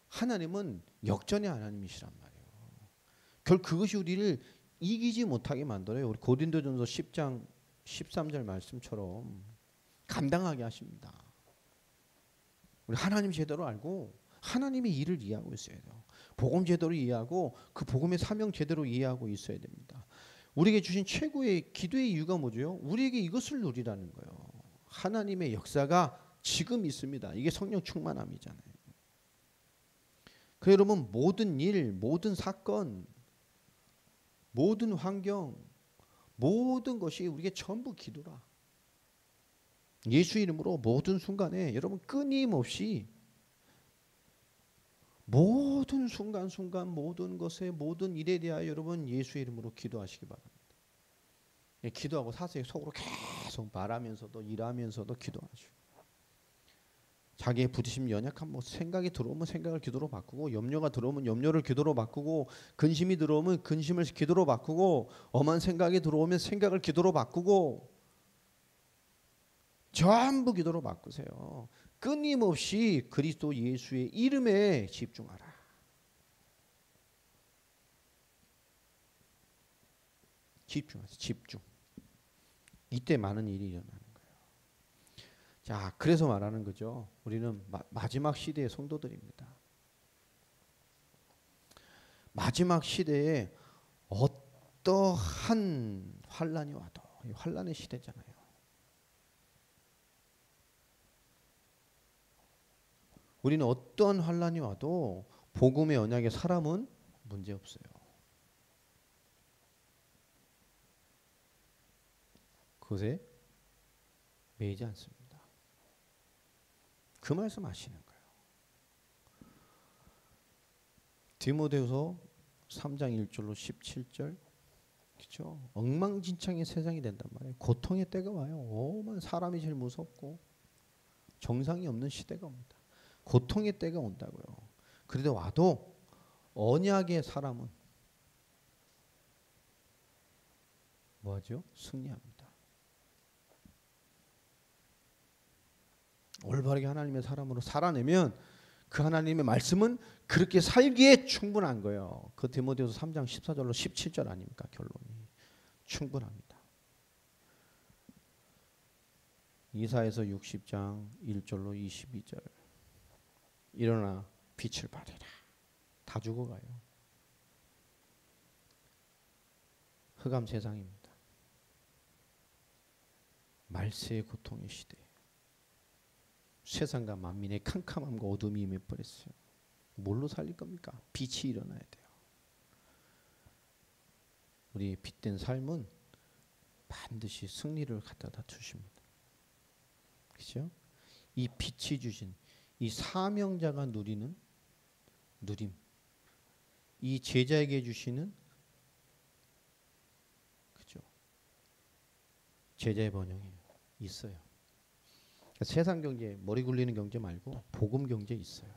하나님은 역전의 하나님이시란 말이에요. 결국 그것이 우리를 이기지 못하게 만들어요. 우리 고린도전서 10장 13절 말씀처럼 감당하게 하십니다. 우리 하나님 제대로 알고 하나님의 일을 이해하고 있어야 돼요. 복음 제대로 이해하고 그 복음의 사명 제대로 이해하고 있어야 됩니다. 우리에게 주신 최고의 기도의 이유가 뭐죠? 우리에게 이것을 누리라는 거예요. 하나님의 역사가 지금 있습니다. 이게 성령 충만함이잖아요. 그 여러분, 모든 일, 모든 사건, 모든 환경, 모든 것이 우리에게 전부 기도라. 예수 이름으로 모든 순간에 여러분 끊임없이 모든 순간 모든 것에 모든 일에 대하여 여러분 예수 이름으로 기도하시기 바랍니다. 기도하고 사세요. 속으로 계속 말하면서도 일하면서도 기도하시고. 자기의 부딪힘 연약한 뭐 생각이 들어오면 생각을 기도로 바꾸고 염려가 들어오면 염려를 기도로 바꾸고 근심이 들어오면 근심을 기도로 바꾸고 엄한 생각이 들어오면 생각을 기도로 바꾸고 전부 기도로 바꾸세요. 끊임없이 그리스도 예수의 이름에 집중하라. 집중하세요. 집중. 이때 많은 일이 일어나는 거예요. 자, 그래서 말하는 거죠. 우리는 마지막 시대의 성도들입니다. 마지막 시대에 어떠한 환란이 와도 환란의 시대잖아요. 우리는 어떤 환란이 와도 복음의 언약의 사람은 문제 없어요. 그것에 매이지 않습니다. 그 말씀 하시는 거예요. 디모데후서 3장 1절로 17절, 그렇죠? 엉망진창의 세상이 된단 말이에요. 고통의 때가 와요. 오만 사람이 제일 무섭고 정상이 없는 시대가 옵니다. 고통의 때가 온다고요. 그래도 와도 언약의 사람은 뭐하죠? 승리합니다. 올바르게 하나님의 사람으로 살아내면 그 하나님의 말씀은 그렇게 살기에 충분한 거예요. 그 디모데후서 3장 14절로 17절 아닙니까? 결론이 충분합니다. 이사야서 60장 1절로 22절, 일어나 빛을 발해라. 다 죽어가요. 흑암 세상입니다. 말세의 고통의 시대. 세상과 만민의 캄캄함과 어둠이 임해버렸어요. 뭘로 살릴 겁니까? 빛이 일어나야 돼요. 우리의 빛된 삶은 반드시 승리를 갖다 주십니다. 그렇죠? 이 빛이 주신 이 사명자가 누리는 누림, 이 제자에게 주시는 그죠? 제자의 번영이 있어요. 그러니까 세상 경제, 머리 굴리는 경제 말고 복음 경제 있어요.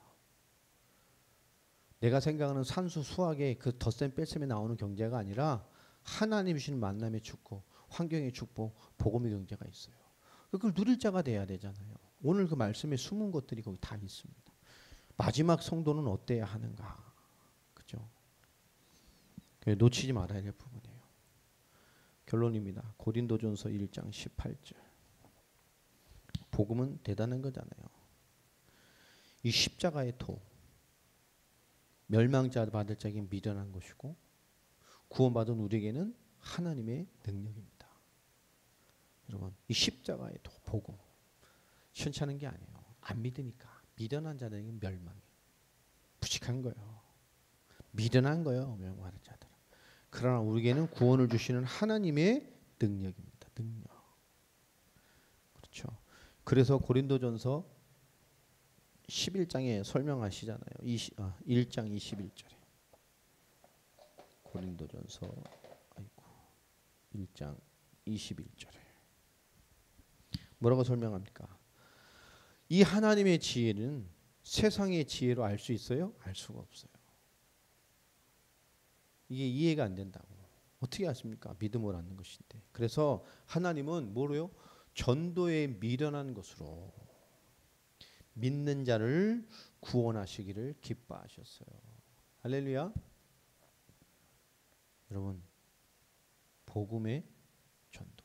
내가 생각하는 산수 수학의 그 덧셈 뺄셈에 나오는 경제가 아니라 하나님 주시는 만남의 축복, 환경의 축복, 복음의 경제가 있어요. 그걸 누릴 자가 돼야 되잖아요. 오늘 그 말씀에 숨은 것들이 거기 다 있습니다. 마지막 성도는 어때야 하는가, 그죠? 놓치지 말아야 될 부분이에요. 결론입니다. 고린도전서 1장 18절. 복음은 대단한 거잖아요. 이 십자가의 도, 멸망자 받을 자에게 미련한 것이고 구원받은 우리에게는 하나님의 능력입니다. 여러분, 이 십자가의 도, 복음 시원찮은 게 아니에요. 안 믿으니까. 미련한 자들에게 멸망해. 부직한 거예요. 미련한 거예요. 멸망하는 자들은. 그러나 우리에게는 구원을 주시는 하나님의 능력입니다. 능력. 그렇죠. 그래서 고린도전서 11장에 설명하시잖아요. 1장 21절에. 고린도전서 1장 21절에. 뭐라고 설명합니까? 이 하나님의 지혜는 세상의 지혜로 알 수 있어요? 알 수가 없어요. 이게 이해가 안 된다고. 어떻게 아십니까? 믿음을 얻는 것인데. 그래서 하나님은 뭐로요? 전도에 미련한 것으로 믿는 자를 구원하시기를 기뻐하셨어요. 할렐루야. 여러분, 복음의 전도.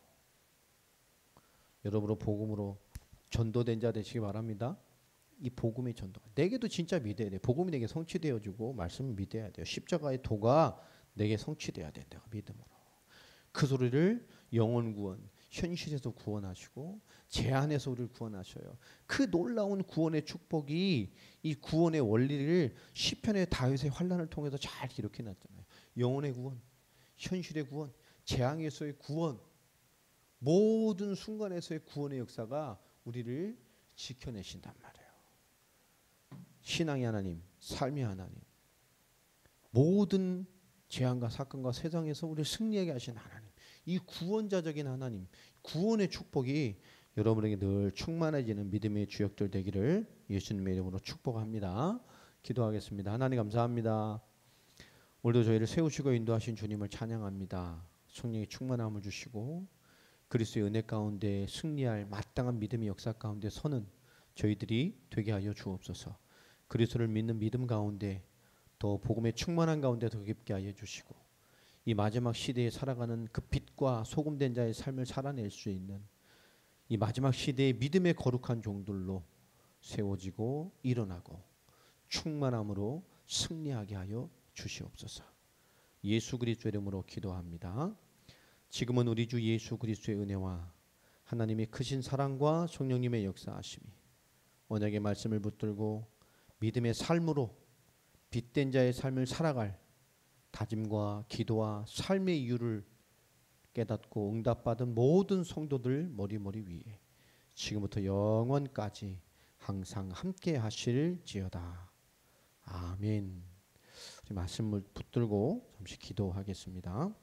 여러분은 복음으로 전도된 자 되시기 바랍니다. 이 복음의 전도. 내게도 진짜 믿어야 돼. 복음이 내게 성취되어지고 말씀을 믿어야 돼요. 십자가의 도가 내게 성취돼야 된다고 믿음으로. 그 소리를 영혼 구원, 현실에서 구원하시고 제 안에서 우리를 구원하셔요. 그 놀라운 구원의 축복이 이 구원의 원리를 시편의 다윗의 환난을 통해서 잘 이렇게 놨잖아요. 영혼의 구원, 현실의 구원, 재앙에서의 구원, 모든 순간에서의 구원의 역사가 우리를 지켜내신단 말이에요. 신앙의 하나님, 삶의 하나님, 모든 재앙과 사건과 세상에서 우리를 승리하게 하신 하나님, 이 구원자적인 하나님, 구원의 축복이 여러분에게 늘 충만해지는 믿음의 주역들 되기를 예수님의 이름으로 축복합니다. 기도하겠습니다. 하나님 감사합니다. 오늘도 저희를 세우시고 인도하신 주님을 찬양합니다. 성령의 충만함을 주시고 그리스도의 은혜 가운데 승리할 마땅한 믿음의 역사 가운데 서는 저희들이 되게 하여 주옵소서. 그리스도를 믿는 믿음 가운데 더 복음의 충만한 가운데 더 깊게 하여 주시고 이 마지막 시대에 살아가는 그 빛과 소금된 자의 삶을 살아낼 수 있는 이 마지막 시대의 믿음의 거룩한 종들로 세워지고 일어나고 충만함으로 승리하게 하여 주시옵소서. 예수 그리스도의 이름으로 기도합니다. 지금은 우리 주 예수 그리스도의 은혜와 하나님의 크신 사랑과 성령님의 역사하심이 언약의 말씀을 붙들고 믿음의 삶으로 빛된 자의 삶을 살아갈 다짐과 기도와 삶의 이유를 깨닫고 응답받은 모든 성도들 머리머리 위에 지금부터 영원까지 항상 함께 하실지어다. 아멘. 말씀을 붙들고 잠시 기도하겠습니다.